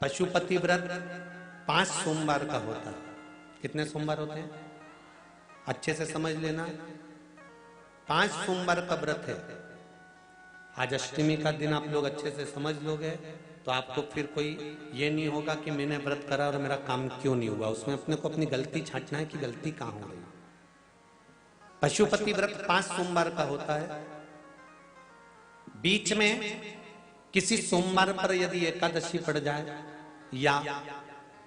पशुपति व्रत 5 सोमवार का होता है। कितने सोमवार होते हैं अच्छे से समझ लेना। 5 सोमवार का व्रत है। आज अष्टमी का दिन आप लोग अच्छे से समझ लोगे तो आपको फिर कोई ये नहीं होगा कि मैंने व्रत करा और मेरा काम क्यों नहीं हुआ। उसमें अपने को अपनी गलती छांटना है कि गलती कहां हो गई। पशुपति व्रत 5 सोमवार का होता है। बीच में किसी सोमवार पर यदि एकादशी पड़ जाए या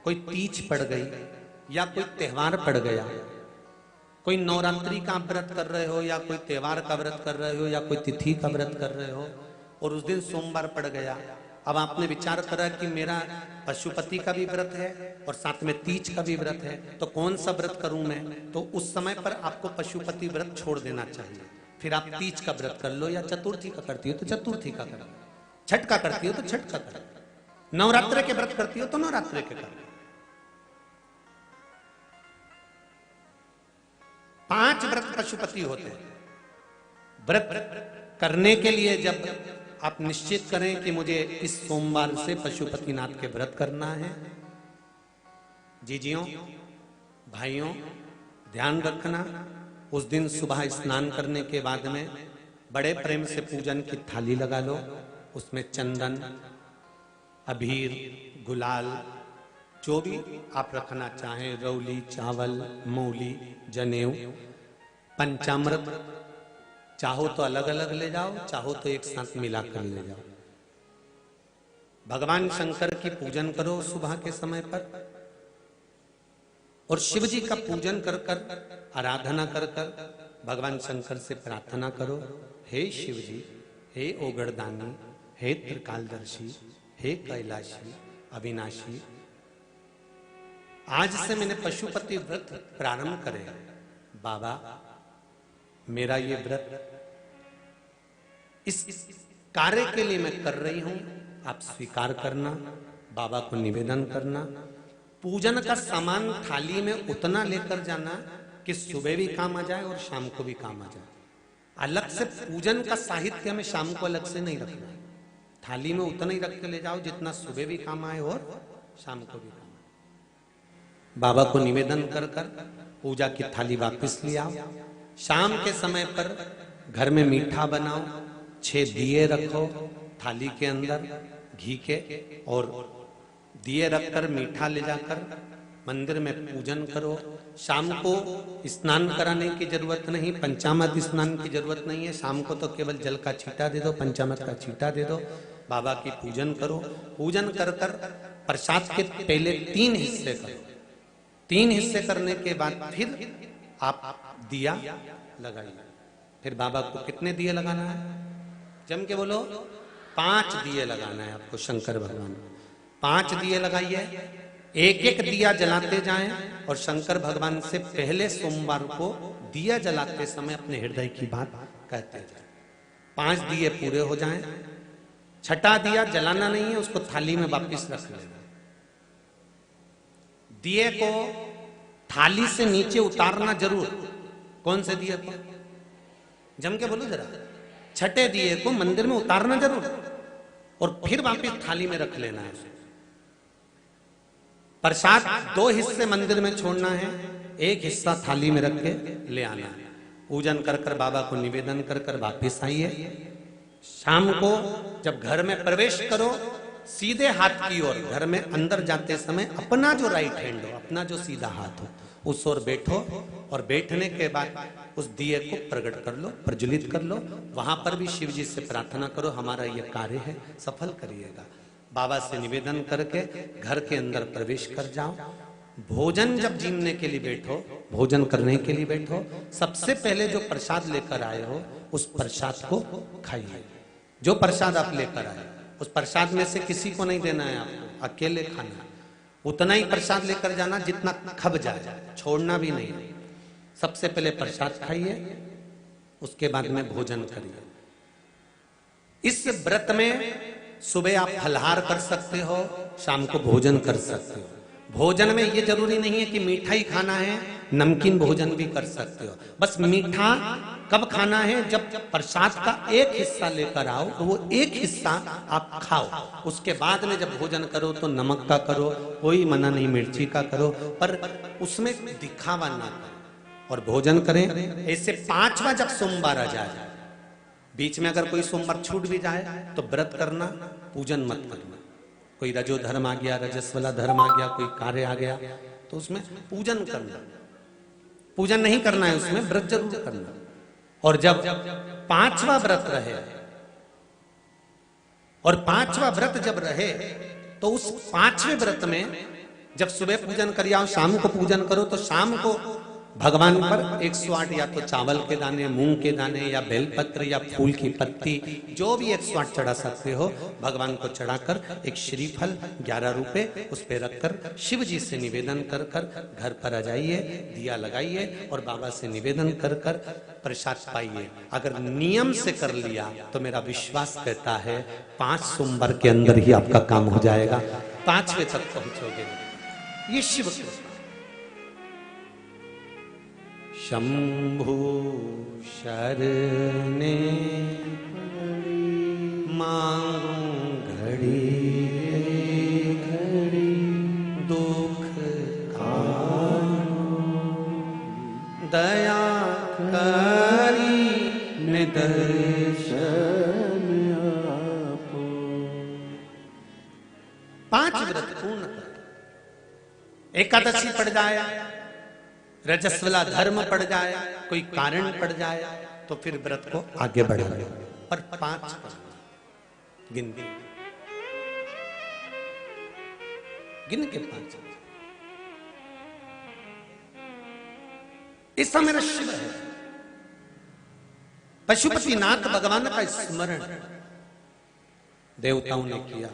कोई तीज पड़ गई या कोई त्योहार पड़ गया, कोई नवरात्रि का व्रत कर रहे हो या कोई त्योहार का व्रत कर रहे हो या कोई तिथि का व्रत कर रहे हो और उस दिन सोमवार पड़ गया, अब आपने विचार करा कि मेरा पशुपति का भी व्रत है और साथ में तीज का भी व्रत है, तो कौन सा व्रत करूं मैं। तो उस समय पर आपको पशुपति व्रत छोड़ देना चाहिए। फिर आप तीज का व्रत कर लो या चतुर्थी का करती हो तो चतुर्थी का कर लो, छठ का करती हो तो छठ का कर लो, नवरात्र के व्रत करती हो तो नवरात्र के कर लो। 5 व्रत पशुपति होते हैं। व्रत करने के लिए जब आप निश्चित करें कि मुझे इस सोमवार से पशुपतिनाथ के व्रत करना है, जीजियों भाइयों ध्यान रखना, उस दिन सुबह स्नान करने के बाद में बड़े प्रेम से पूजन की थाली लगा लो। उसमें चंदन, अबीर, गुलाल, जो भी आप रखना चाहें, रौली, चावल, मूली, जनेऊ, पंचामृत, चाहो तो अलग अलग ले जाओ, चाहो तो एक साथ मिलाकर ले जाओ। भगवान शंकर की पूजन करो सुबह के समय पर और शिव जी का पूजन कर कर आराधना कर कर भगवान शंकर से प्रार्थना करो, हे शिव जी, हे ओगड़दानी, हे त्रिकालदर्शी, हे कैलाशी, अविनाशी, आज से मैंने पशुपति व्रत प्रारंभ करे। बाबा मेरा ये व्रत इस कार्य के लिए मैं कर रही हूं, आप स्वीकार करना। बाबा को निवेदन करना। पूजन का सामान थाली में उतना लेकर जाना कि सुबह भी काम आ जाए और शाम को भी काम आ जाए। अलग से पूजन का साहित्य में शाम को अलग से नहीं रखना। थाली में उतना ही रख के ले जाओ जितना सुबह भी काम आए और शाम को भी काम आए। बाबा को निवेदन कर कर पूजा की थाली वापस ले आओ। शाम के समय पर घर में मीठा बनाओ, 6 दिए रखो थाली के अंदर घी के, और दिए रखकर मीठा ले जाकर मंदिर में पूजन करो। शाम को स्नान कराने की जरूरत नहीं, पंचामृत स्नान की जरूरत नहीं है। शाम को तो केवल जल का छींटा दे दो, पंचामृत का छींटा दे दो, बाबा की पूजन करो। पूजन कर कर प्रसाद के पहले 3 हिस्से करो। 3 हिस्से करने के बाद फिर आप दिया लगाइए। फिर बाबा को कितने दिए लगाना है, जम के बोलो, 5 दिए लगाना है आपको शंकर भगवान को। 5 दिए लगाइए, एक एक दिया जलाते जाएं और शंकर भगवान से पहले सोमवार को दिया जलाते समय अपने हृदय की बात कहते जाएं। 5 दिए पूरे हो जाएं। छठा दिया जलाना नहीं है, उसको थाली में वापस रख लेना। दिए को थाली से नीचे उतारना जरूर। कौन से दिए को, जम के बोलो जरा। छठे दिए को मंदिर में उतारना जरूर और फिर वापस थाली में रख लेना है। प्रसाद 2 हिस्से मंदिर में छोड़ना है, 1 हिस्सा थाली में रख के ले आना है। पूजन कर कर बाबा को निवेदन कर कर वापिस आइए। शाम को जब घर में प्रवेश करो, सीधे हाथ की ओर घर में अंदर जाते समय अपना जो राइट हैंड हो, अपना जो सीधा हाथ हो, उस ओर बैठो और बैठने के बाद उस दिए को प्रकट कर लो, प्रज्वलित कर लो। वहां पर भी शिव जी से प्रार्थना करो, हमारा यह कार्य है सफल करिएगा। बाबा से निवेदन करके घर के अंदर प्रवेश कर जाओ। भोजन जब जीमने के लिए बैठो, भोजन करने के लिए बैठो, सबसे पहले जो प्रसाद लेकर आए हो उस प्रसाद को खाइए। जो प्रसाद आप लेकर आए उस प्रसाद में से किसी को नहीं देना है, आपको अकेले खाना। उतना ही प्रसाद लेकर जाना जितना खब जाए, छोड़ना भी नहीं। सबसे पहले प्रसाद खाइए, उसके बाद में भोजन करिए। इस व्रत में सुबह आप फलहार कर सकते हो, शाम को भोजन कर सकते हो। भोजन में ये जरूरी नहीं है कि मीठा ही खाना है, नमकीन भोजन भी कर सकते हो। बस मीठा कब खाना है, जब प्रसाद का एक हिस्सा लेकर आओ तो वो एक हिस्सा आप खाओ। उसके बाद में जब भोजन करो तो नमक का करो, कोई मना नहीं, मिर्ची का करो, पर उसमें दिखावा ना करो और भोजन करें। ऐसे 5वां जब सोमवार आ जाए, बीच में अगर कोई सोमवार छूट भी जाए तो व्रत करना, पूजन मत करना। कोई रजो धर्म आ गया, रजस वाला धर्म आ गया, कोई कार्य आ गया तो उसमें पूजन करना, पूजन नहीं करना है, उसमें व्रत जरूर करना। और जब 5वां व्रत रहे, और 5वां व्रत जब रहे तो उस 5वें व्रत में जब सुबह पूजन कर आओ, शाम को पूजन करो, तो शाम को भगवान पर 108 या तो चावल के दाने, मूंग के दाने, या बेलपत्र, या फूल की पत्ती, जो भी 108 चढ़ा सकते हो भगवान को चढ़ाकर एक श्रीफल 11 रुपए उस पे रखकर शिव जी से निवेदन कर कर घर पर आ जाइए, दिया लगाइए और बाबा से निवेदन कर कर प्रसाद पाइए। अगर नियम से कर लिया तो मेरा विश्वास कहता है 5 सोमवार के अंदर ही आपका काम हो जाएगा, 5वें तक पहुंचोगे। ये शिव कृपा। शंभु शरणे मांगू घड़ी घड़ी दुख कानो, दया करी निदर्शन आपो। 5 व्रत पूर्ण कर, एकादशी पड़ जाए, रजस्वला धर्म पड़ जाए, कोई कारण पड़ जाए तो फिर व्रत को आगे बढ़ाए, पर 5 गिन के 5। ऐसा मेरा शिव है। पशुपतिनाथ भगवान का स्मरण देवताओं ने किया,